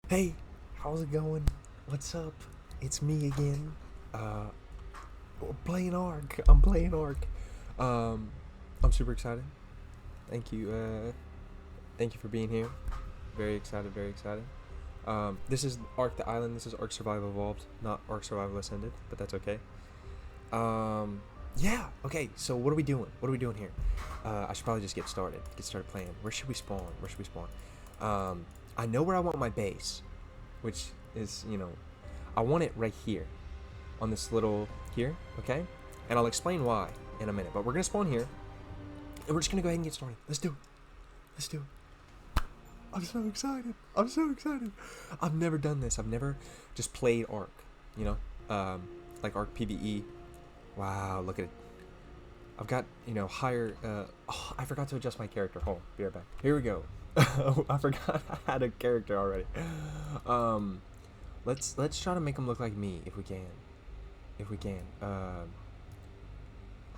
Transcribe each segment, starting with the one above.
Hey, how's it going? What's up? It's me again. Uh, playing Ark. I'm playing Ark. Um, I'm super excited. Thank you. Thank you for being here. Very excited. Very excited. This is Ark the Island. This is Ark Survival Evolved, not Ark Survival Ascended, but that's okay. Yeah. Okay. So what are we doing? What are we doing here? I should probably just get started. Get started playing. Where should we spawn? Where should we spawn? I know where I want my base, which is I want it right here on this little here, okay? And I'll explain why in a minute. But we're gonna spawn here, and we're just gonna go ahead and get started. Let's do it. Let's do it. I'm so excited. I'm so excited. I've never done this. I've never just played Ark, you know, like Ark PVE. Wow, look at it. I've got higher. Oh, I forgot to adjust my character. Hold on, be right back. Here we go. Oh, I forgot I had a character already. Um, let's try to make him look like me if we can. If we can. I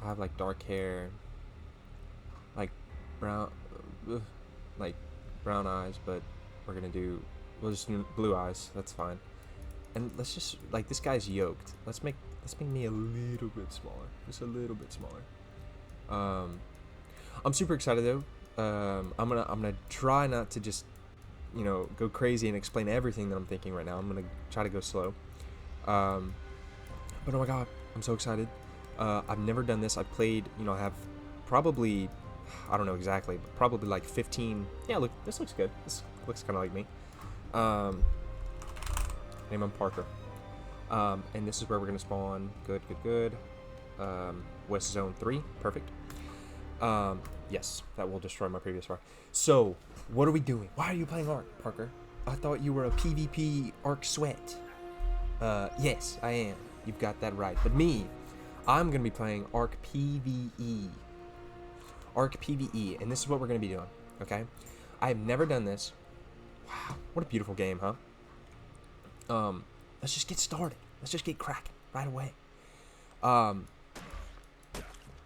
have like dark hair, like brown, like brown eyes, but we'll just do blue eyes. That's fine. And let's just like this guy's yoked. Let's make me a little bit smaller, just a little bit smaller. I'm super excited though. I'm gonna try not to just go crazy and explain everything that I'm thinking right now. I'm gonna try to go slow. Um, but oh my god, I'm so excited. I've never done this. I played, I have probably, I don't know exactly, but probably like 15. Yeah, look, this looks good. This looks kind of like me. Um, name I'm Parker. And this is where we're gonna spawn. Good, good, good. West Zone 3, perfect. Yes, that will destroy my previous far. So, what are we doing? Why are you playing Ark, Parker? I thought you were a PvP Ark Sweat. Yes, I am. You've got that right. But me, I'm going to be playing Ark PvE. Ark PvE, and this is what we're going to be doing, okay? I have never done this. Wow, what a beautiful game, huh? Let's just get started. Let's just get cracking right away. Um,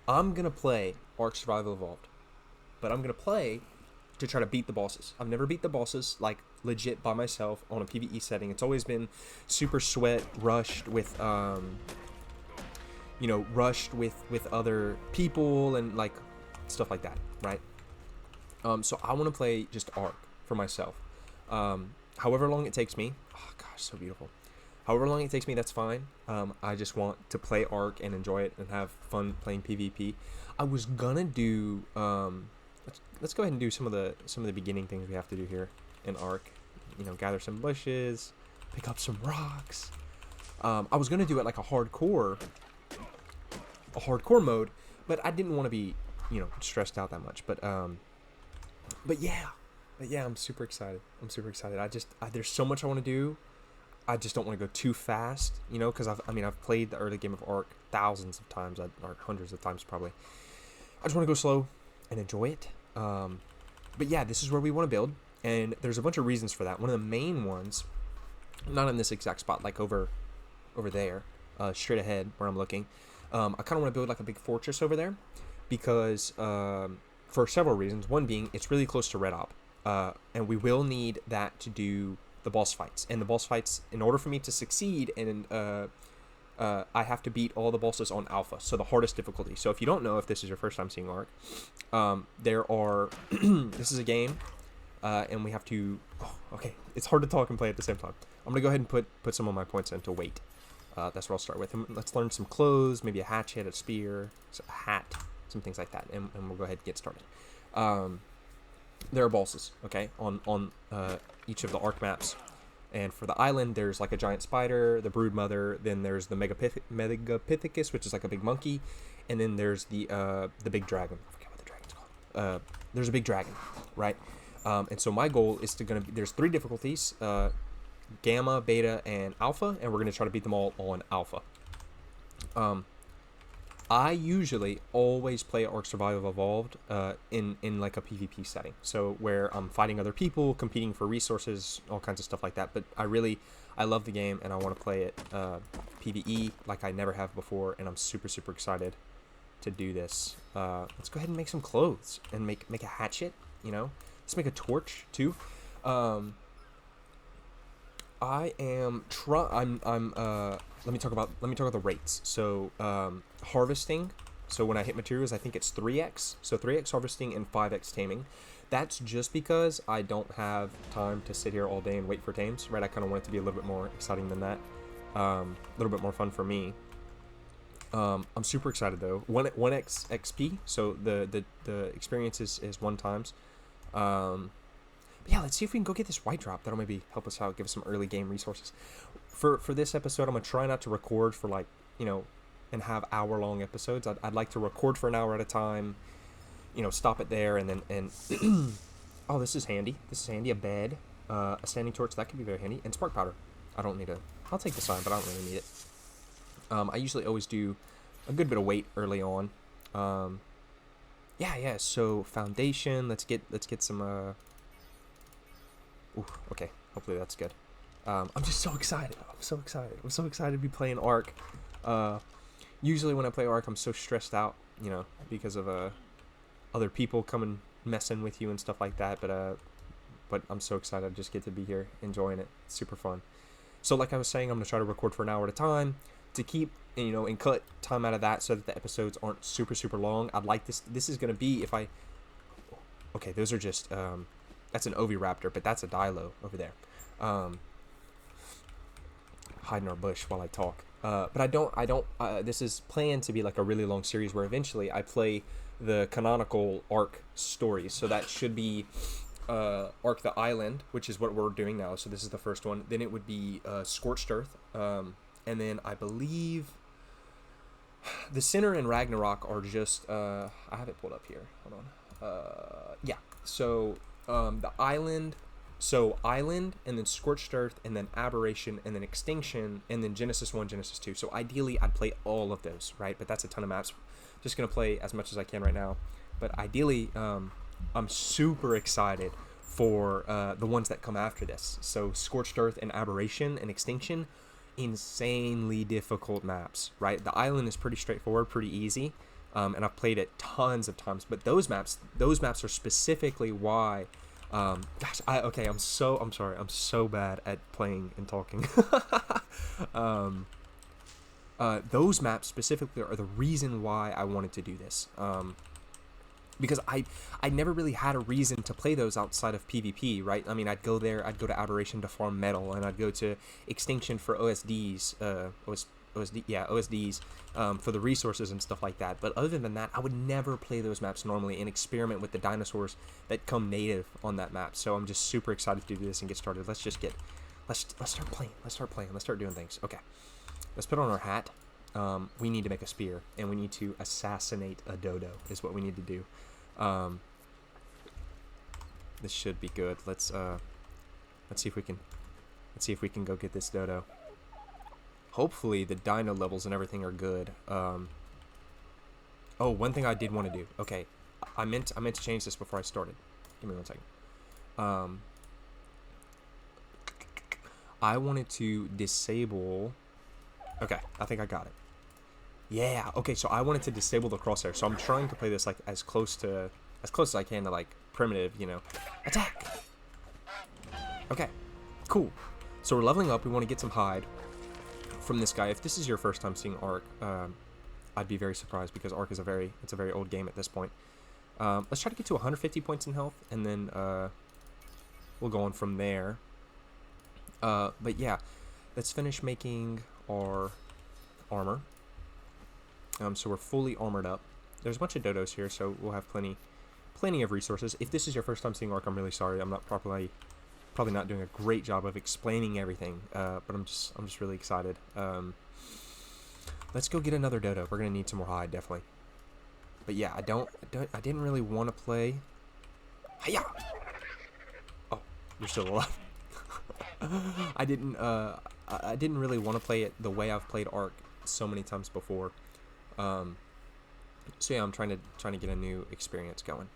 I'm going to play Ark Survival Evolved, but I'm going to play to try to beat the bosses. I've never beat the bosses like legit by myself on a PvE setting. It's always been super sweat rushed with rushed with other people and like stuff like that, right? So I want to play just Ark for myself. However long it takes me. Oh gosh, so beautiful. However long it takes me, that's fine. I just want to play Ark and enjoy it and have fun playing PvP. I was gonna do let's go ahead and do some of the beginning things we have to do here in Ark. Gather some bushes, pick up some rocks. I was gonna do it like a hardcore mode, but I didn't want to be stressed out that much. But yeah, I'm super excited. There's so much I want to do. I just don't want to go too fast, because I've played the early game of Ark thousands of times, or hundreds of times probably. I just want to go slow and enjoy it. But yeah, this is where we want to build, and there's a bunch of reasons for that. One of the main ones, not in this exact spot, like over there, straight ahead where I'm looking. I kind of want to build like a big fortress over there, because for several reasons. One being it's really close to Red Op, and we will need that to do the boss fights. And the boss fights, in order for me to succeed, and I have to beat all the bosses on Alpha, so the hardest difficulty. So if you don't know, if this is your first time seeing Ark, there are this is a game, and we have to. Oh, okay, it's hard to talk and play at the same time. I'm gonna go ahead and put some of my points into weight. That's what I'll start with. And let's learn some clothes, maybe a hatchet, a spear, a hat, some things like that, and we'll go ahead and get started. There are bosses, okay, on each of the Ark maps. And for the island, there's like a giant spider, the brood mother. Then there's the Megapithecus, which is like a big monkey, and then there's the big dragon. I forget what the dragon's called. There's a big dragon, right? And so my goal is there's 3 difficulties: Gamma, Beta, and Alpha, and we're gonna try to beat them all on Alpha. I usually always play Ark Survival Evolved in like a PvP setting, so where I'm fighting other people, competing for resources, all kinds of stuff like that. But I love the game, and I want to play it PvE like I never have before, and I'm super super excited to do this. Let's go ahead and make some clothes and make a hatchet. Let's make a torch too. I am let me talk about the rates. So harvesting. So when I hit materials, I think it's 3x. So 3x harvesting and 5x taming. That's just because I don't have time to sit here all day and wait for tames, right? I kind of want it to be a little bit more exciting than that. A little bit more fun for me. I'm super excited though. 1x XP, so the experience is 1 times. But yeah, let's see if we can go get this white drop. That'll maybe help us out, give us some early game resources. For this episode, I'm gonna try not to record for like, and have hour-long episodes. I'd like to record for an hour at a time. Stop it there, and then oh, this is handy. This is handy. A bed, a standing torch, that could be very handy, and spark powder. I don't need a. I'll take the sign, but I don't really need it. I usually always do a good bit of weight early on. Yeah. So foundation. Let's get some. Ooh, okay. Hopefully that's good. I'm just so excited. I'm so excited to be playing Ark. Usually when I play Ark, I'm so stressed out, because of other people coming messing with you and stuff like that. But I'm so excited. I just get to be here enjoying it. It's super fun. So like I was saying, I'm gonna try to record for an hour at a time to keep and cut time out of that so that the episodes aren't super long. I'd like this is gonna be if I. Okay, those are just that's an Oviraptor, but that's a Dilo over there. Hiding our bush while I talk. But I don't. This is planned to be like a really long series where eventually I play the canonical Ark stories. So that should be Ark the Island, which is what we're doing now. So this is the first one. Then it would be Scorched Earth, and then I believe the Sinner and Ragnarok are just. I have it pulled up here. Hold on. Yeah. So the Island. So Island, and then Scorched Earth, and then Aberration, and then Extinction, and then Genesis 1, Genesis 2. So ideally, I'd play all of those, right? But that's a ton of maps. Just going to play as much as I can right now. But ideally, I'm super excited for the ones that come after this. So Scorched Earth and Aberration and Extinction, insanely difficult maps, right? The Island is pretty straightforward, pretty easy. And I've played it tons of times. But those maps are specifically why... I'm sorry. I'm so bad at playing and talking. Those maps specifically are the reason why I wanted to do this. Because I never really had a reason to play those outside of PvP, right? I mean, I'd go to Aberration to farm metal, and I'd go to Extinction for OSDs, OSDs for the resources and stuff like that. But other than that, I would never play those maps normally and experiment with the dinosaurs that come native on that map. So I'm just super excited to do this and get started. Let's start playing. Let's start doing things. Okay, let's put on our hat. We need to make a spear, and we need to assassinate a dodo is what we need to do. This should be good. Let's see if we can go get this dodo. Hopefully the dino levels and everything are good. Oh, one thing I did want to do. Okay, I meant to change this before I started. Give me 1 second. I wanted to disable. Okay, I think I got it. Yeah. Okay, so I wanted to disable the crosshair. So I'm trying to play this like as close as I can to like primitive, attack. Okay, cool. So we're leveling up. We want to get some hide from this guy. If this is your first time seeing Ark, I'd be very surprised because Ark is a very old game at this point. Let's try to get to 150 points in health, and then we'll go on from there. But yeah, let's finish making our armor. So we're fully armored up. There's a bunch of dodos here, so we'll have plenty of resources. If this is your first time seeing Ark, I'm really sorry. I'm not probably not doing a great job of explaining everything, but I'm just really excited. Let's go get another dodo. We're gonna need some more hide, definitely. But yeah, I didn't really want to play. Hiya! Oh, you're still alive. I didn't really want to play it the way I've played Ark so many times before. So yeah, I'm trying to get a new experience going.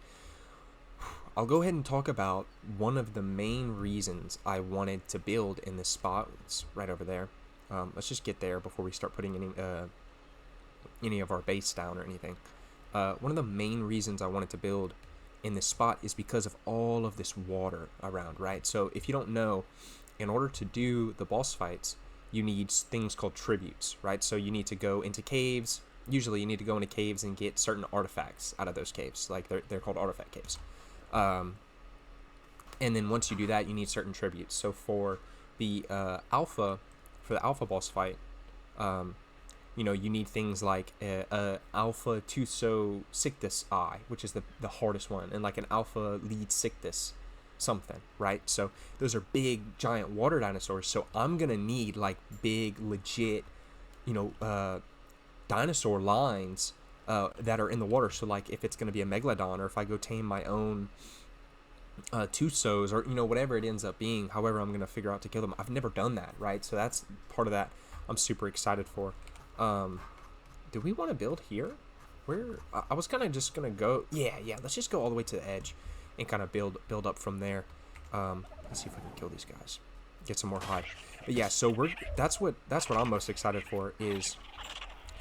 I'll go ahead and talk about one of the main reasons I wanted to build in this spot. It's right over there. Let's just get there before we start putting any of our base down or anything. One of the main reasons I wanted to build in this spot is because of all of this water around, right? So if you don't know, in order to do the boss fights, you need things called tributes, right? So you need to go into caves. Usually you need to go into caves and get certain artifacts out of those caves. Like they're called artifact caves. And then once you do that, you need certain tributes. So for the alpha boss fight, you know, you need things like a alpha Tuso Sictus eye, which is the hardest one, and like an alpha lead Sictus something, right? So those are big giant water dinosaurs. So I'm gonna need like big legit, you know, dinosaur lines that are in the water. So like if it's gonna be a megalodon, or if I go tame my own Tusos, or you know, whatever it ends up being, however I'm gonna figure out to kill them. I've never done that, right? So that's part of that I'm super excited for. Do we want to build here? Where I was kind of just gonna go. Yeah. Let's just go all the way to the edge, and kind of build up from there. Let's see if I can kill these guys, get some more hide. But yeah, so that's what I'm most excited for, is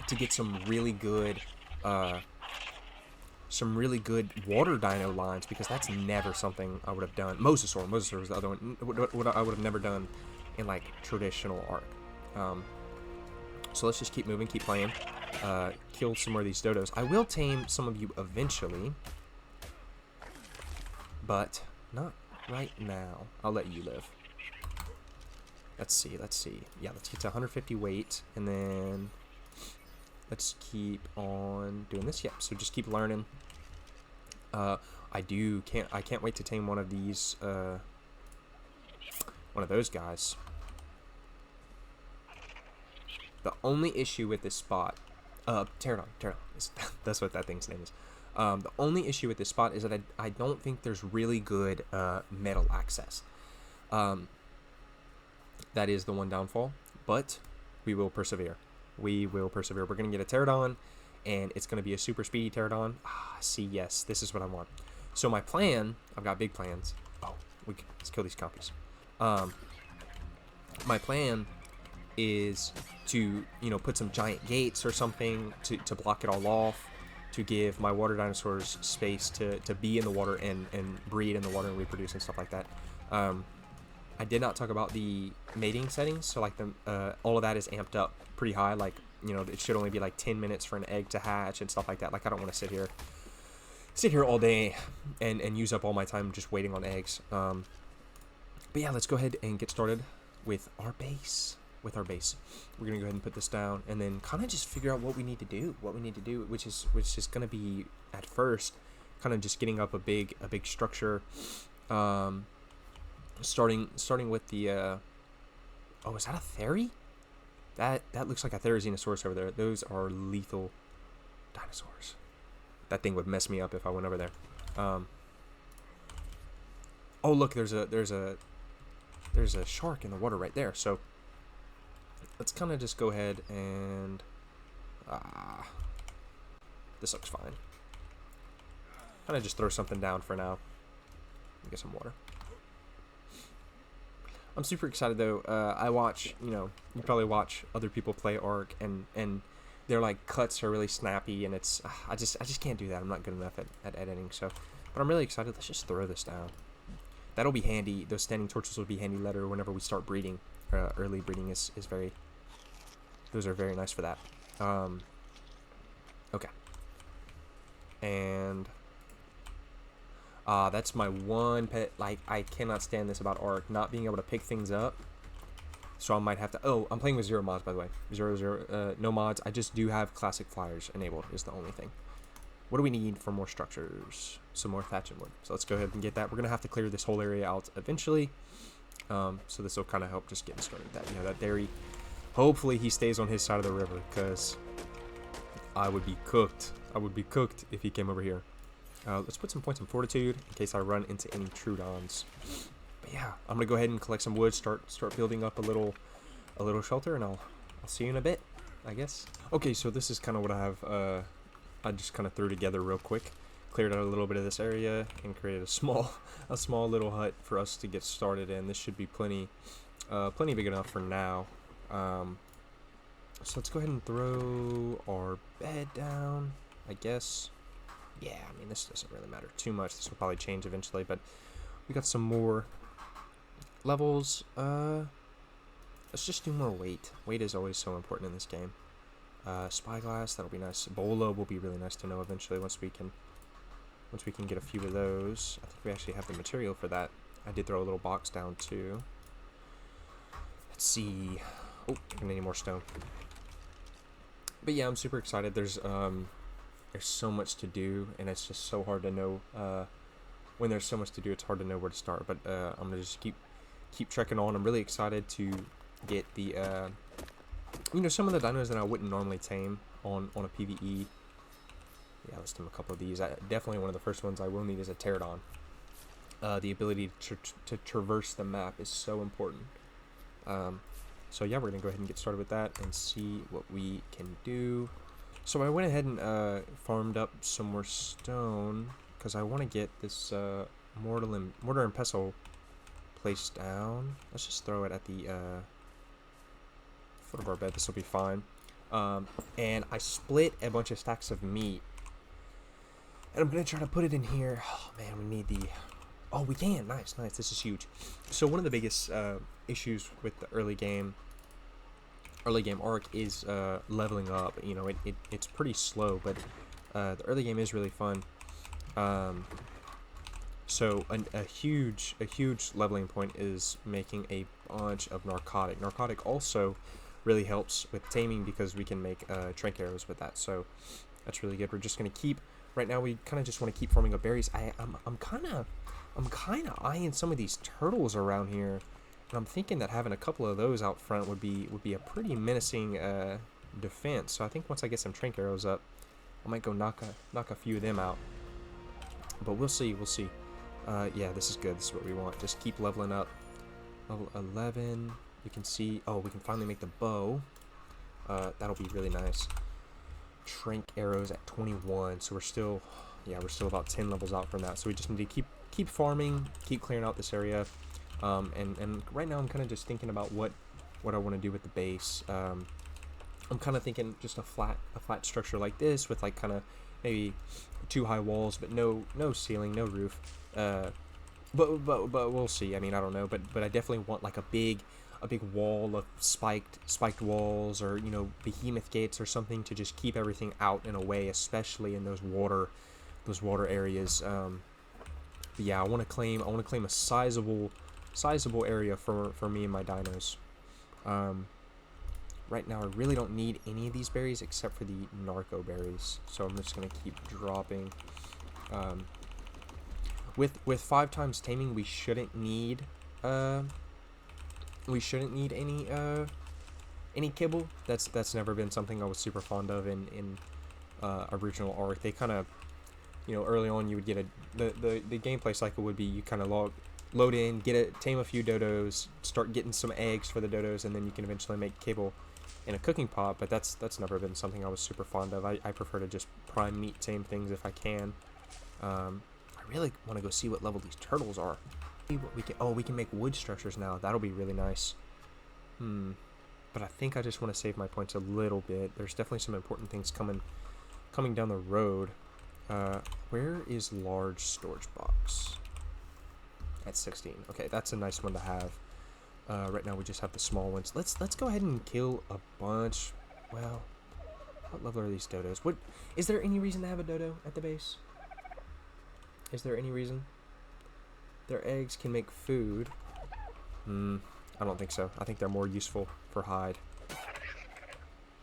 to get some really good water dino lines, because that's never something I would have done. Mosasaur was the other one. What I would have never done in like traditional Ark. So let's just keep moving, keep playing. Kill some more of these dodos. I will tame some of you eventually, but not right now. I'll let you live. Let's see. Yeah, let's get to 150 weight, and then let's keep on doing this. Yep. So just keep learning. I can't wait to tame one of these. One of those guys. The only issue with this spot, Pterodon, that's what that thing's name is. The only issue with this spot is that I don't think there's really good metal access. That is the one downfall, but we will persevere. We're going to get a Pterodon, and it's going to be a super speedy Pterodon. See, yes, this is what I want. So my plan, I've got big plans. Let's kill these compies. My plan is to, you know, put some giant gates or something to block it all off, to give my water dinosaurs space to be in the water and breed in the water and reproduce and stuff like that. I did not talk about the mating settings, so like all of that is amped up pretty high. Like, you know, it should only be like 10 minutes for an egg to hatch and stuff like that. Like, I don't want to sit here all day and use up all my time just waiting on eggs. But yeah, let's go ahead and get started with our base. We're gonna go ahead and put this down, and then kind of just figure out what we need to do, which is gonna be, at first, kind of just getting up a big structure. Starting with the is that a Theri? That looks like a Therizinosaurus over there. Those are lethal dinosaurs. That thing would mess me up if I went over there. Oh look, there's a shark in the water right there. So let's kind of just go ahead and this looks fine. Kind of just throw something down for now. Get some water. I'm super excited though. I watch, you know, you probably watch other people play Ark, and their like cuts are really snappy, and it's I just can't do that. I'm not good enough at editing. So, but I'm really excited. Let's just throw this down. That'll be handy. Those standing torches will be handy later whenever we start breeding. Early breeding is very. Those are very nice for that. Okay. And that's my one pet. Like, I cannot stand this about Ark, not being able to pick things up. So I might have to. Oh, I'm playing with 0 mods, by the way. 0, no mods. I just do have classic flyers enabled. Is the only thing. What do we need for more structures? Some more thatch and wood. So let's go ahead and get that. We're gonna have to clear this whole area out eventually. So this will kind of help just getting started. That, you know, that dairy. Hopefully he stays on his side of the river, because I would be cooked. I would be cooked if he came over here. Let's put some points in fortitude in case I run into any Troodons. But yeah, I'm gonna go ahead and collect some wood, start building up a little shelter, and I'll see you in a bit, I guess. Okay, so this is kind of what I have. I just kind of threw together real quick, cleared out a little bit of this area, and created a small little hut for us to get started in. This should be plenty big enough for now. So let's go ahead and throw our bed down, I guess. Yeah, I mean, this doesn't really matter too much. This will probably change eventually, but we got some more Levels, let's just do more weight. Weight is always so important in this game. Spyglass, that'll be nice. Bola will be really nice to know eventually once we can get a few of those. I think we actually have the material for that. I did throw a little box down too. Let's see. Oh, we're gonna need more stone. But yeah, I'm super excited. There's so much to do, and it's just so hard to know. When there's so much to do, it's hard to know where to start. But I'm gonna just keep trekking on. I'm really excited to get the some of the dinos that I wouldn't normally tame on a PvE. Yeah, let's tame a couple of these. Definitely one of the first ones I will need is a pterodon. The ability to traverse the map is so important. So yeah, we're gonna go ahead and get started with that and see what we can do. So I went ahead and farmed up some more stone because I want to get this mortar and pestle placed down. Let's just throw it at the foot of our bed. This will be fine. And I split a bunch of stacks of meat, and I'm gonna try to put it in here. Oh man, we need the. Oh, we can. Nice. This is huge. So one of the biggest issues with the early game arc is leveling up. You know, it's pretty slow, but the early game is really fun. So a huge leveling point is making a bunch of narcotic. Narcotic also really helps with taming because we can make trank arrows with that. So that's really good. We're just gonna keep. Right now, we kind of just want to keep farming up berries. I'm kind of eyeing some of these turtles around here, and I'm thinking that having a couple of those out front would be a pretty menacing defense. So I think once I get some trank arrows up, I might go knock a few of them out. But we'll see. Yeah, this is good. This is what we want. Just keep leveling up. Level 11. You can see. Oh, we can finally make the bow. That'll be really nice. Trank arrows at 21. So we're still about 10 levels out from that. So we just need to keep farming, keep clearing out this area. And right now I'm kind of just thinking about what I want to do with the base. I'm kind of thinking just a flat structure like this with like kind of maybe 2 high walls, but no ceiling, no roof. But we'll see. I mean, I don't know, but I definitely want like a big wall of spiked walls, or behemoth gates or something to just keep everything out and away, especially in those water areas. But yeah, I want to claim a sizable area for me and my dinos. Right now I really don't need any of these berries except for the narco berries, so I'm just gonna keep dropping. With 5 times taming, we shouldn't need any kibble. That's never been something I was super fond of in original arc. They kind of, early on you would get the gameplay cycle would be you kind of load in, tame a few dodos, start getting some eggs for the dodos, and then you can eventually make kibble in a cooking pot. But that's never been something I was super fond of. I prefer to just prime meat tame things if I can. I really want to go see what level these turtles are. We can make wood structures now. That'll be really nice. But I think I just want to save my points a little bit. There's definitely some important things coming down the road. Where is large storage box? At 16. Okay, that's a nice one to have. Right now we just have the small ones. Let's go ahead and kill a bunch. Well, what level are these dodos? Is there any reason to have a dodo at the base? Is there any reason? Their eggs can make food. I don't think so. I think they're more useful for hide.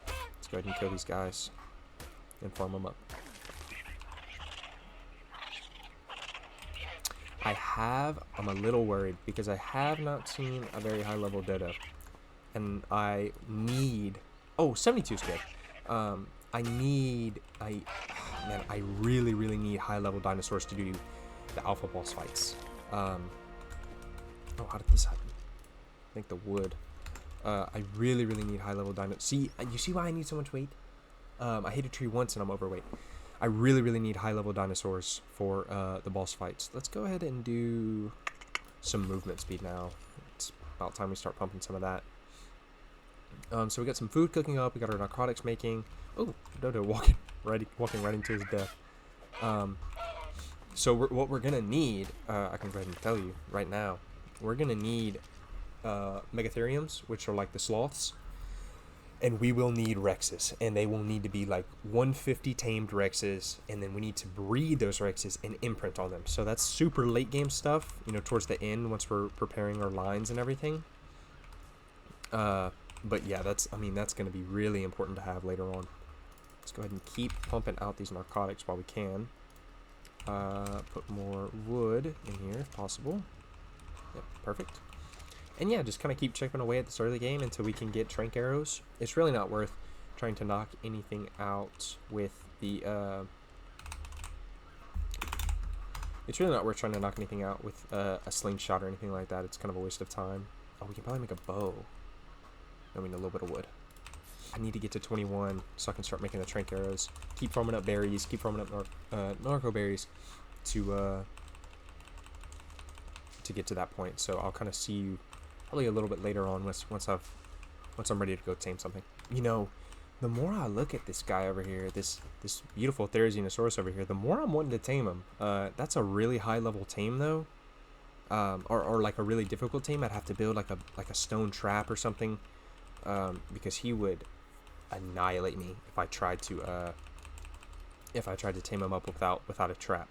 Let's go ahead and kill these guys and farm them up. I'm a little worried because I have not seen a very high level dodo, and I need. Oh, 72 is good. I really need high level dinosaurs to do the alpha boss fights. Oh, how did this happen? I think the wood. I really need high level dino. See, you see why I need so much weight? I hit a tree once and I'm overweight. I really need high level dinosaurs for the boss fights. Let's go ahead and do some movement speed now. It's about time we start pumping some of that. So we got some food cooking up. We got our narcotics making. Oh, Dodo walking right into his death. So what we're gonna need, I can go ahead and tell you right now, we're gonna need Megatheriums, which are like the sloths, and we will need Rexes, and they will need to be like 150 tamed Rexes, and then we need to breed those Rexes and imprint on them. So that's super late game stuff, you know, towards the end once we're preparing our lines and everything. But yeah, that's going to be really important to have later on. Let's go ahead and keep pumping out these narcotics while we can. Put more wood in here if possible. Yep, perfect. And yeah, just kind of keep chipping away at the start of the game until we can get trank arrows. It's really not worth trying to knock anything out with the, it's really not worth trying to knock anything out with a slingshot or anything like that. It's kind of a waste of time. Oh, we can probably make a bow. I mean, a little bit of wood. I need to get to 21 so I can start making the trank arrows. Keep farming up berries, keep farming up narco berries to get to that point. So I'll kind of see you probably a little bit later on once I'm ready to go tame something. You know, the more I look at this guy over here, this beautiful Therizinosaurus over here, the more I'm wanting to tame him. That's a really high level tame though, or like a really difficult tame. I'd have to build like a stone trap or something, because he would annihilate me if I tried to tame him up without a trap.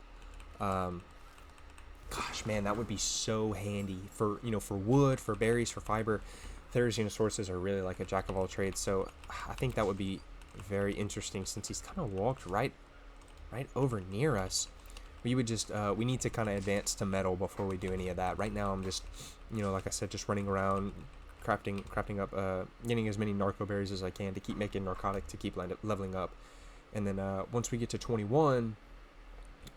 Gosh, man, that would be so handy for, you know, for wood, for berries, for fiber. Therizinosaurus are really like a jack of all trades, so I think that would be very interesting since he's kind of walked right over near us. We would just we need to kind of advance to metal before we do any of that. Right now, I'm just, you know, like I said, just running around, crafting up, getting as many narco berries as I can to keep making narcotic to keep leveling up, and then once we get to 21.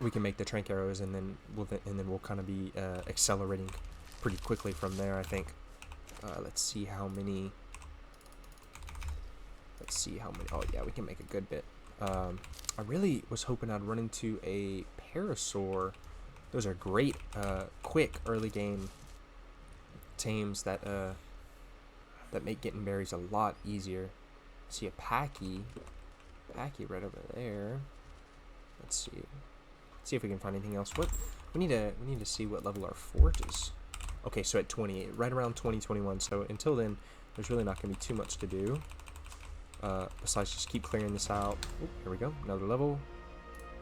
We can make the trank arrows, and then we'll kind of be accelerating pretty quickly from there, I think. Let's see how many. Oh yeah, we can make a good bit. I really was hoping I'd run into a Parasaur. Those are great, quick early game tames that make getting berries a lot easier. See a Packy right over there. Let's see. See if we can find anything else. What we need to see what level our fort is. Okay, so at 28, right around 2021. So until then, there's really not going to be too much to do. Besides just keep clearing this out. Oop, here we go, another level.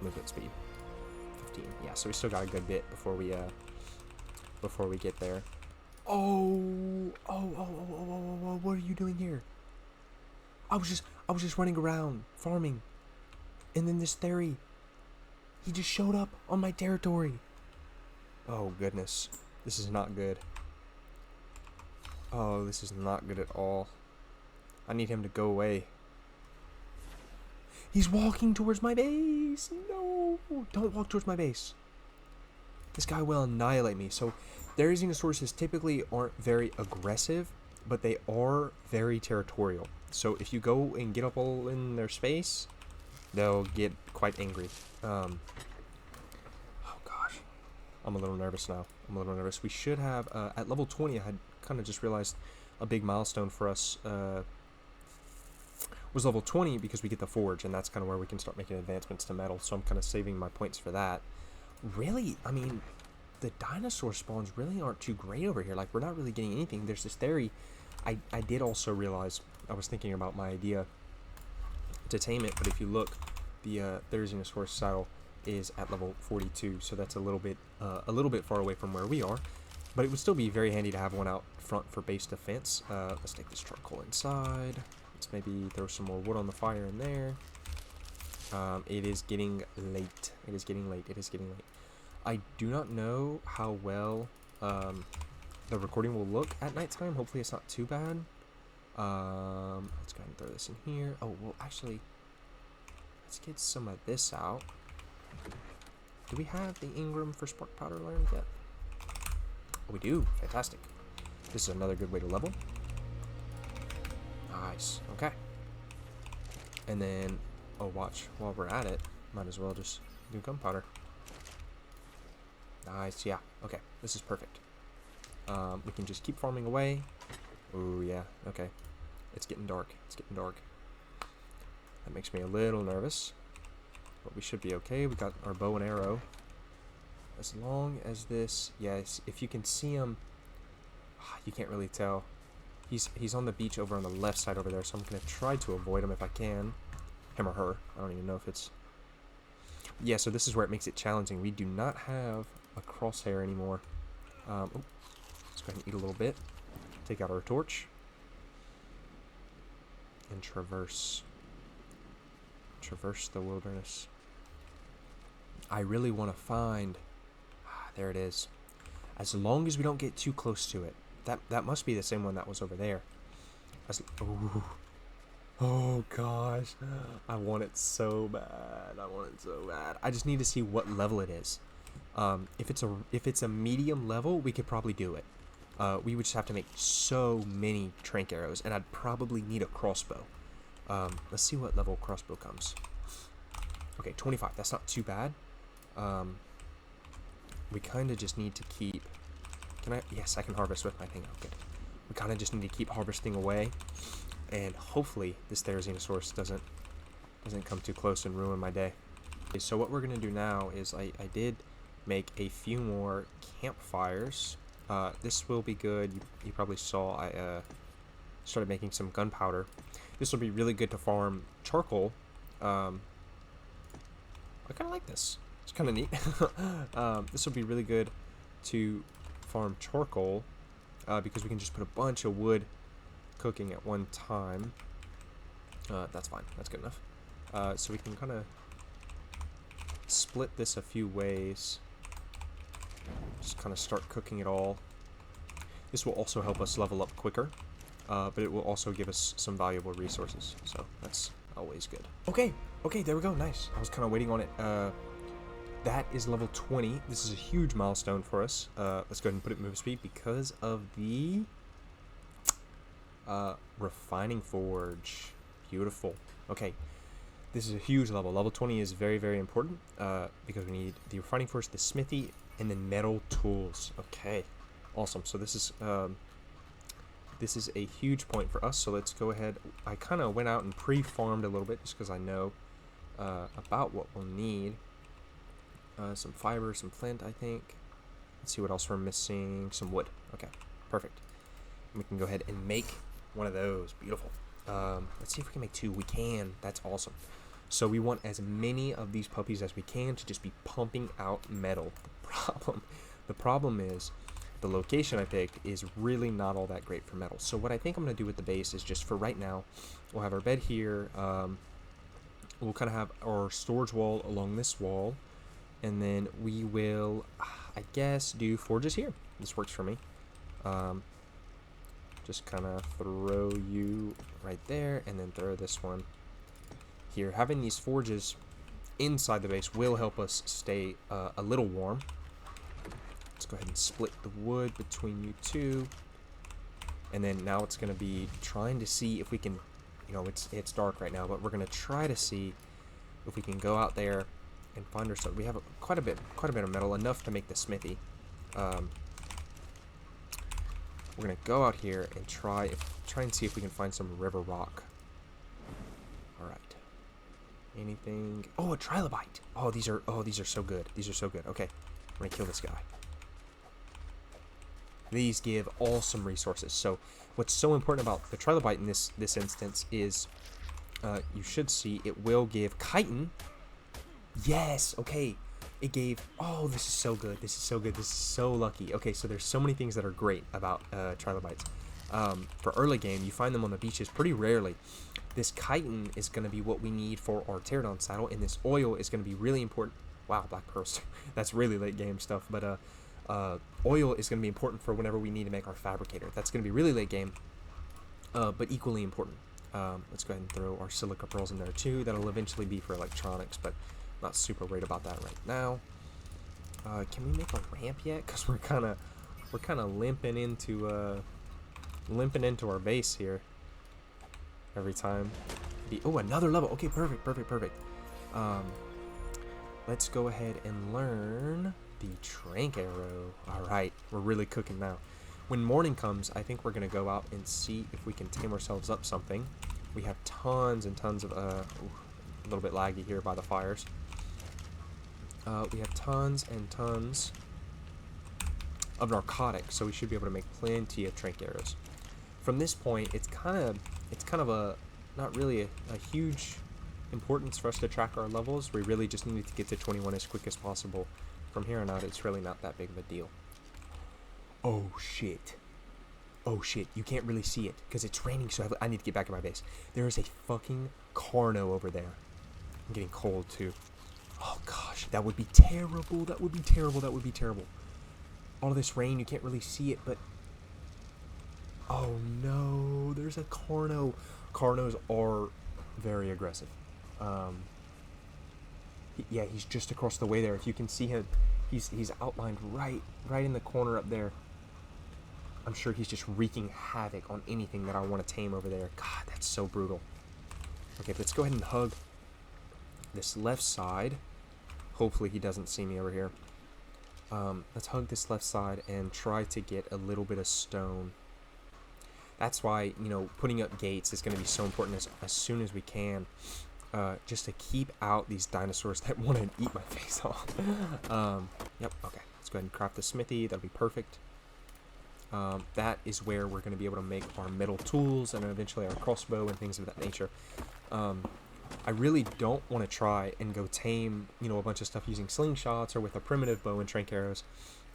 Movement speed, 15. Yeah, so we still got a good bit before we get there. Oh, what are you doing here? I was just running around farming, and then this Theri. He just showed up on my territory. Oh, goodness. This is not good. Oh, this is not good at all. I need him to go away. He's walking towards my base. No, don't walk towards my base. This guy will annihilate me. So, Therizinosaurus typically aren't very aggressive, but they are very territorial. So, if you go and get up all in their space, they'll get quite angry. Oh gosh, I'm a little nervous now. We should have at level 20. I had kind of just realized a big milestone for us was level 20 because we get the forge, and that's kind of where we can start making advancements to metal. So I'm kind of saving my points for that. Really, I mean, the dinosaur spawns really aren't too great over here. Like, we're not really getting anything. There's this Theri. I did also realize, I was thinking about my idea to tame it, but if you look, the Therizinosaurus saddle is at level 42, so that's a little bit far away from where we are, but it would still be very handy to have one out front for base defense. Let's take this charcoal inside. Let's maybe throw some more wood on the fire in there. It is getting late. I do not know how well the recording will look at nighttime. Hopefully it's not too bad. Let's go ahead and throw this in here. Oh, well, actually, let's get some of this out. Do we have the Ingram for spark powder learned yet? Oh, we do. Fantastic. This is another good way to level. Nice. Okay. And then, oh, watch. While we're at it, might as well just do gunpowder. Nice. Yeah. Okay. This is perfect. We can just keep farming away. Oh, yeah. Okay. It's getting dark. That makes me a little nervous. But we should be okay. We got our bow and arrow. As long as this... Yes, if you can see them You can't really tell. He's on the beach over on the left side over there, so I'm going to try to avoid him if I can. Him or her. I don't even know if it's... Yeah, so this is where it makes it challenging. We do not have a crosshair anymore. Let's go ahead and eat a little bit. Take out our torch. And traverse the wilderness. I really want to find... there it is. As long as we don't get too close to it. That must be the same one that was over there. Ooh. Oh gosh. I want it so bad. I just need to see what level it is. If it's a medium level, we could probably do it. We would just have to make so many trank arrows, and I'd probably need a crossbow. Let's see what level crossbow comes. Okay, 25. That's not too bad. We kind of just need to keep... Can I? Yes, I can harvest with my thing. Oh, good. We kind of just need to keep harvesting away, and hopefully this Therizinosaurus doesn't come too close and ruin my day. Okay, so what we're gonna do now is I did make a few more campfires. This will be good. You probably saw I started making some gunpowder. This will be really good to farm charcoal. I kind of like this. It's kind of neat. This will be really good to farm charcoal because we can just put a bunch of wood cooking at one time. That's fine. That's good enough. So we can kind of split this a few ways. Just kind of start cooking it all. This will also help us level up quicker, but it will also give us some valuable resources. So that's always good. Okay, there we go. Nice. I was kind of waiting on it. That is level 20. This is a huge milestone for us. Let's go ahead and put it in move speed because of the refining forge. Beautiful. Okay, this is a huge level. Level 20 is very, very important because we need the refining forge, the smithy, and then metal tools. Okay, awesome. So this is a huge point for us. So let's go ahead. I kind of went out and pre-farmed a little bit just because I know about what we'll need. Some fiber, some flint, I think. Let's see what else we're missing. Some wood. Okay, perfect. And we can go ahead and make one of those. Beautiful. Let's see if we can make two. We can. That's awesome. So we want as many of these puppies as we can to just be pumping out metal. The problem is the location I picked is really not all that great for metal. So what I think I'm going to do with the base is just for right now, we'll have our bed here. We'll kind of have our storage wall along this wall. And then we will, I guess, do forges here. This works for me. Just kind of throw you right there and then throw this one here. Having these forges inside the base will help us stay a little warm. Let's go ahead and split the wood between you two. And then now it's going to be trying to see if we can, it's dark right now, but we're going to try to see if we can go out there and find ourselves. We have quite a bit of metal, enough to make the smithy. We're gonna go out here and try and see if we can find some river rock. All right. Anything? Oh, a trilobite. Oh, these are so good. These are so good. Okay, we're gonna kill this guy. These give awesome resources. So, what's so important about the trilobite in this instance is, you should see it will give chitin. Yes, okay. It gave... Oh, this is so good. This is so good. This is so lucky. Okay, so there's so many things that are great about trilobites. For early game, you find them on the beaches pretty rarely. This chitin is going to be what we need for our pterodon saddle, and this oil is going to be really important. Wow, black pearls. That's really late game stuff, but oil is going to be important for whenever we need to make our fabricator. That's going to be really late game, but equally important. Let's go ahead and throw our silica pearls in there too. That'll eventually be for electronics, but not super worried about that right now. Can we make a ramp yet? Because we're kind of limping into our base here every time. Oh, another level. Okay, perfect. Let's go ahead and learn the trank arrow. All right, we're really cooking now. When morning comes, I think we're gonna go out and see if we can tame ourselves up something. We have tons and tons of a little bit laggy here by the fires. We have tons and tons of narcotics, so we should be able to make plenty of trank arrows. From this point, it's kind of a not really a huge importance for us to track our levels. We really just need to get to 21 as quick as possible. From here on out, it's really not that big of a deal. Oh shit. Oh shit, you can't really see it because it's raining so heavily. I need to get back in my base. There is a fucking Carno over there. I'm getting cold too. Oh gosh, that would be terrible. That would be terrible. That would be terrible. All of this rain, you can't really see it, but... Oh no, there's a Carno. Carnos are very aggressive. Yeah, he's just across the way there. If you can see him, he's outlined right in the corner up there. I'm sure he's just wreaking havoc on anything that I want to tame over there. God, that's so brutal. Okay, let's go ahead and hug this left side. Hopefully he doesn't see me over here. Let's hug this left side and try to get a little bit of stone. That's why, you know, putting up gates is going to be so important as soon as we can. Just to keep out these dinosaurs that want to eat my face off. Yep, okay. Let's go ahead and craft the smithy. That'll be perfect. That is where we're going to be able to make our metal tools and eventually our crossbow and things of that nature. I really don't want to try and go tame, you know, a bunch of stuff using slingshots or with a primitive bow and trank arrows.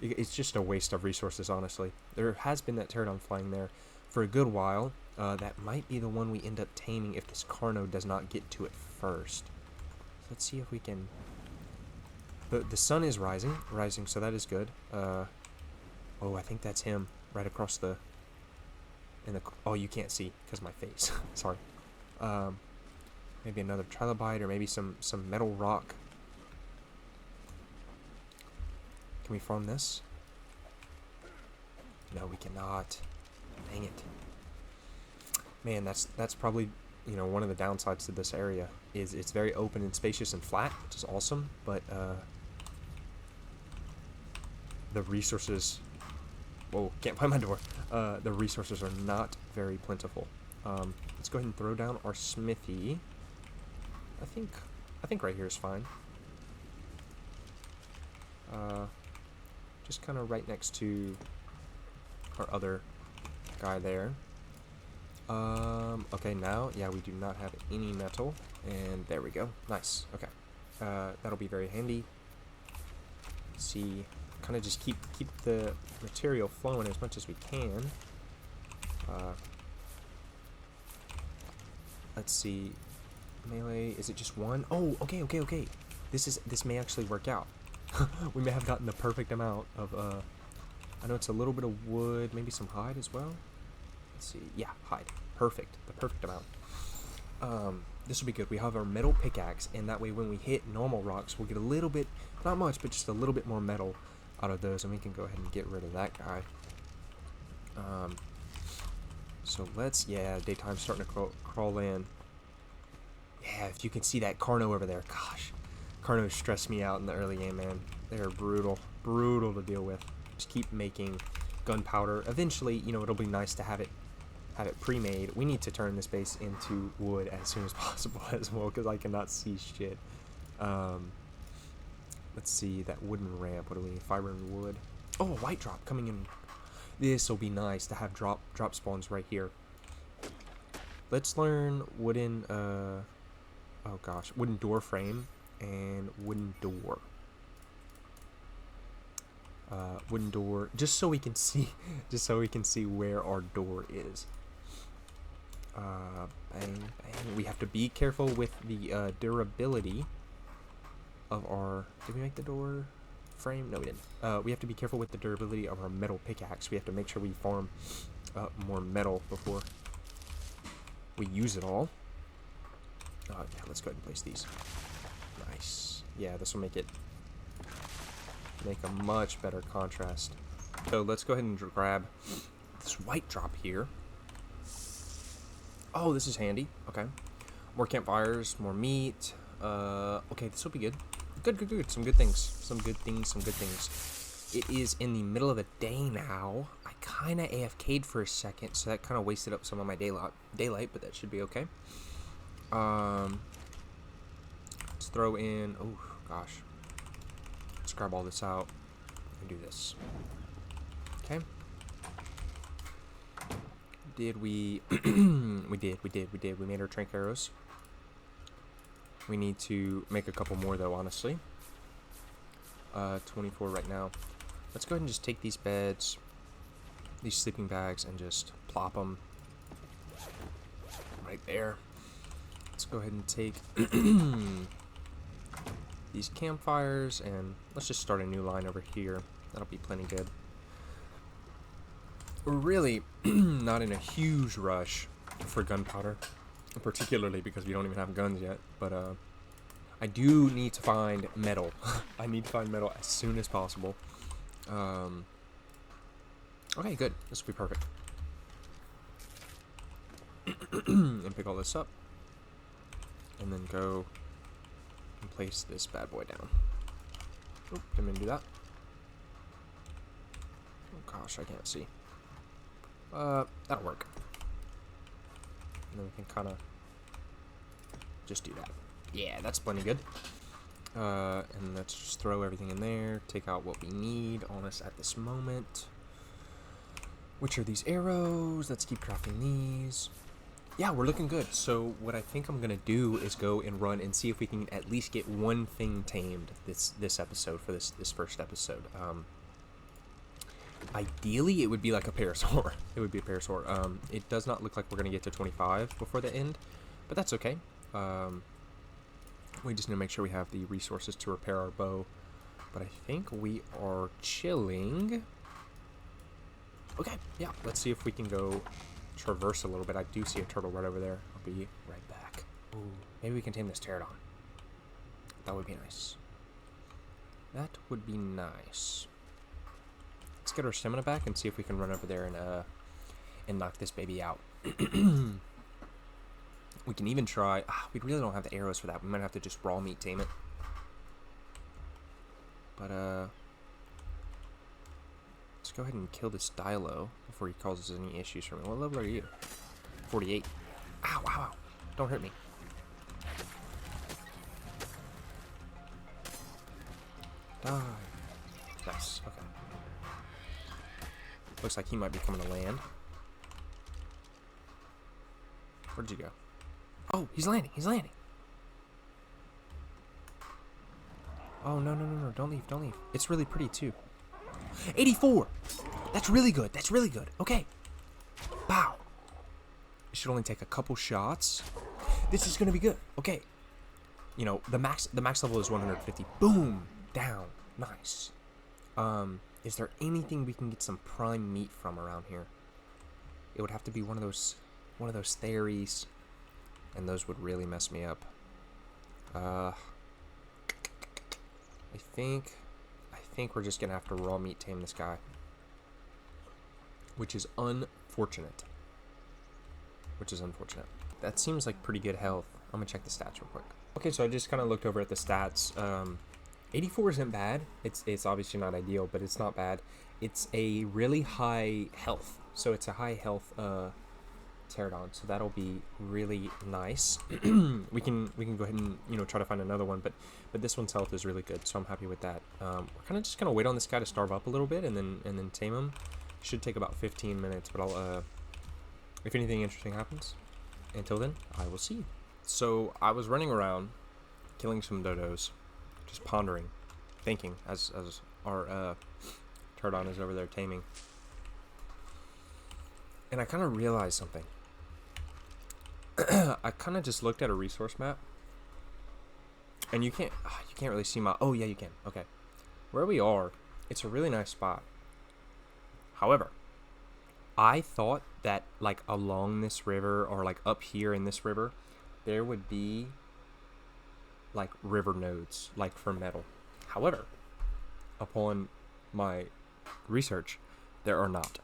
It's just a waste of resources, honestly. There has been that pterodon flying there for a good while. That might be the one we end up taming if this Carno does not get to it first. So let's see if we can... The sun is rising, so that is good. Oh, I think that's him right across the... Oh, you can't see because my face. Sorry. Maybe another trilobite or maybe some metal rock. Can we farm this? No, we cannot. Dang it. Man, that's probably, you know, one of the downsides to this area is it's very open and spacious and flat, which is awesome, but the resources... Whoa, can't find my door. The resources are not very plentiful. Let's go ahead and throw down our smithy. I think right here is fine. Just kind of right next to our other guy there. Okay, now, yeah, we do not have any metal, and there we go. Nice. Okay, that'll be very handy. Let's see, kind of just keep the material flowing as much as we can. Let's see. Melee, is it just one? Oh, okay. This may actually work out. We may have gotten the perfect amount of I know it's a little bit of wood, maybe some hide as well. Let's see. Yeah, hide. Perfect. The perfect amount. This will be good. We have our metal pickaxe, and that way when we hit normal rocks, we'll get a little bit, not much, but just a little bit more metal out of those, and we can go ahead and get rid of that guy. So let's, yeah, daytime's starting to crawl in. Yeah, if you can see that Carno over there, gosh, Carnos stress me out in the early game, man. They're brutal to deal with. Just keep making gunpowder. Eventually, you know, it'll be nice to have it pre-made. We need to turn this base into wood as soon as possible as well, because I cannot see shit. Let's see, that wooden ramp. What do we need? Fiber and wood. Oh, a white drop coming in. This will be nice to have drop spawns right here. Let's learn wooden, oh gosh, wooden door frame and wooden door. Wooden door, just so we can see where our door is. Bang. We have to be careful with the durability of our... Did we make the door frame? No, we didn't. We have to be careful with the durability of our metal pickaxe. We have to make sure we farm more metal before we use it all. Yeah, let's go ahead and place these. Nice. Yeah, this will make a much better contrast. So let's go ahead and grab this white drop here. Oh, this is handy. Okay. More campfires, more meat. Okay, this will be good. Good. Some good things. It is in the middle of the day now. I kind of AFK'd for a second, so that kind of wasted up some of my daylight, but that should be okay. Let's throw in... Oh, gosh. Let's grab all this out and do this. Okay. Did we... we did. We made our trank arrows. We need to make a couple more, though, honestly. 24 right now. Let's go ahead and just take these beds, these sleeping bags, and just plop them right there. Let's go ahead and take these campfires, and let's just start a new line over here. That'll be plenty good. We're really not in a huge rush for gunpowder, particularly because we don't even have guns yet, but I do need to find metal. I need to find metal as soon as possible. Okay, good. This will be perfect. And pick all this up. And then go and place this bad boy down. Oop, didn't mean to do that. Oh gosh, I can't see. That'll work. And then we can kind of just do that. Yeah, that's plenty good. And let's just throw everything in there. Take out what we need on us at this moment. Which are these arrows? Let's keep crafting these. Yeah, we're looking good. So what I think I'm gonna do is go and run and see if we can at least get one thing tamed this episode, for this first episode. Ideally, it would be like a parasaur. It would be a parasaur. It does not look like we're gonna get to 25 before the end, but that's okay. We just need to make sure we have the resources to repair our bow. But I think we are chilling. Okay, yeah. Let's see if we can go traverse a little bit. I do see a turtle right over there. I'll be right back. Ooh, maybe we can tame this pterodon. That would be nice. That would be nice. Let's get our stamina back and see if we can run over there and knock this baby out. We can even try... we really don't have the arrows for that. We might have to just raw meat tame it. But, let's go ahead and kill this Dilo before he causes any issues for me. What level are you? 48. Ow, ow, ow. Don't hurt me. Die. Nice. Okay. Looks like he might be coming to land. Where'd you go? Oh, he's landing. He's landing. Oh, no, no, no, no. Don't leave. Don't leave. It's really pretty, too. 84. That's really good. That's really good. Okay. Pow. It should only take a couple shots. This is going to be good. Okay. You know, the max level is 150. Boom. Down. Nice. Is there anything we can get some prime meat from around here? It would have to be one of those theories. And those would really mess me up. I think we're just gonna have to raw meat tame this guy, which is unfortunate. That seems like pretty good health. I'm gonna check the stats real quick. Okay, so I just kind of looked over at the stats. 84 isn't bad. It's obviously not ideal, but it's not bad. It's a really high health, so it's a high health pterodon, so that'll be really nice. we can go ahead and try to find another one, but this one's health is really good, so I'm happy with that. We're kind of just gonna wait on this guy to starve up a little bit and then tame him. Should take about 15 minutes, but I'll if anything interesting happens. Until then, I will see you. So I was running around killing some dodos, just pondering, thinking as our pterodon is over there taming, and I kind of realized something. I kind of just looked at a resource map, and you can't really see my... Oh yeah, you can. Okay, where we are, it's a really nice spot. However, I thought that like along this river or like up here in this river, there would be like river nodes like for metal. However, upon my research, there are not.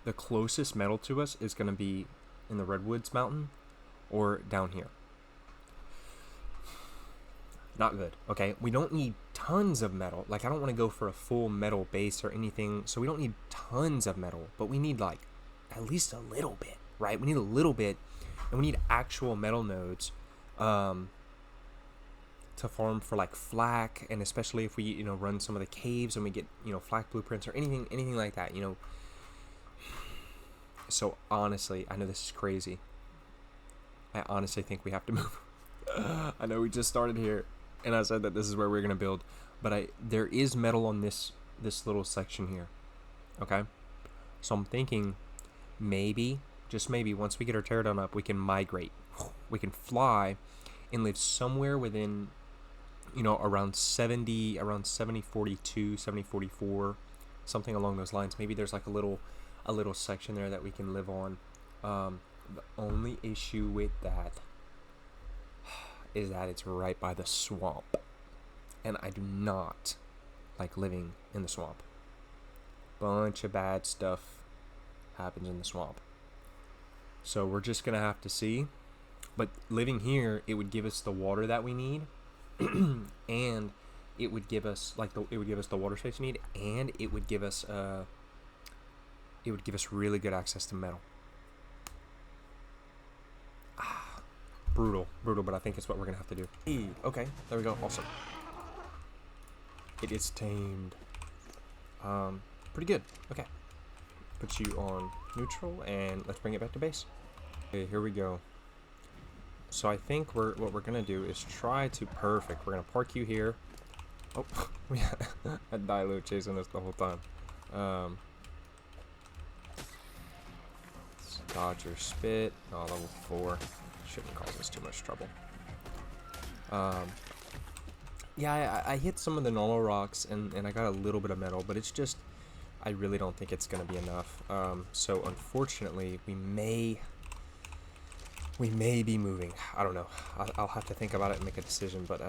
The closest metal to us is going to be in the Redwoods Mountain or down here. Not good. Okay, we don't need tons of metal. Like, I don't want to go for a full metal base or anything, so we don't need tons of metal, but we need like at least a little bit, right? We need a little bit, and we need actual metal nodes. to farm for like flak, and especially if we, you know, run some of the caves and we get, you know, flak blueprints or anything like that, you know. So honestly, I know this is crazy. I honestly think we have to move. I know we just started here, and I said that this is where we're gonna build, but there is metal on this little section here. Okay, so I'm thinking maybe, just maybe, once we get our pterodon up, we can migrate. We can fly and live somewhere within, you know, around 7042, 7044, something along those lines. Maybe there's like a little section there that we can live on. The only issue with that is that it's right by the swamp, and I do not like living in the swamp. Bunch of bad stuff happens in the swamp, so we're just gonna have to see. But living here, it would give us the water that we need, and it would give us the water space we need, and it would give us really good access to metal. Brutal, but I think it's what we're gonna have to do. Okay, there we go. Awesome. It is tamed. Pretty good. Okay. Put you on neutral, and let's bring it back to base. Okay, here we go. So I think what we're gonna do is try to perfect. We're gonna park you here. Oh, we had a Dilute chasing us the whole time. Dodge your spit. Oh, level 4. Shouldn't cause us too much trouble. Yeah, I hit some of the normal rocks, and I got a little bit of metal, but it's just, I really don't think it's gonna be enough. So unfortunately, we may be moving. I don't know. I'll have to think about it and make a decision, but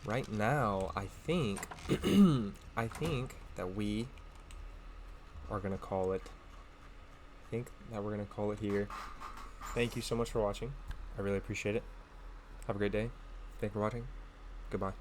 right now, I think that we are gonna call it. I think that we're gonna call it here. Thank you so much for watching. I really appreciate it. Have a great day. Thank you for watching. Goodbye.